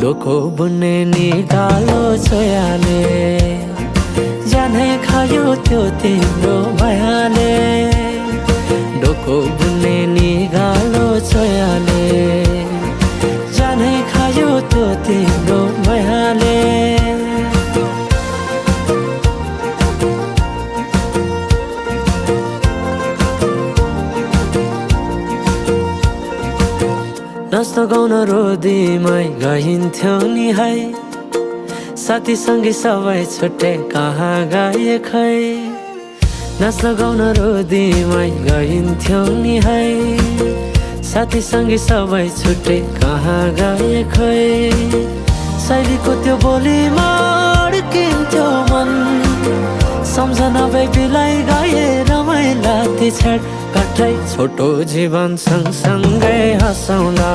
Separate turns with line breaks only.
डोको बुन्ने निकालो छोयाले जानै खायो त्यो तिम्रो मायाले डोको बुन्ने निकालो छोयाले जानै खायो त्यो तिम्रो मायाले नाच्न गाउन रोदीमै गइन्थ्यो नि है साथीसँगै सबै छुट्टै कहाँ गए खै नाच्न गाउन रोदीमै गइन्थ्यो नि है साथीसँगै सबै छुट्टै कहाँ गए खै शैलीको त्यो बोलीमा अड्किन्थ्यो मन सम्झना बिलाई गए रमाइला ती छेड कठै छोटो जीवन सँगसँगै हँसौँला।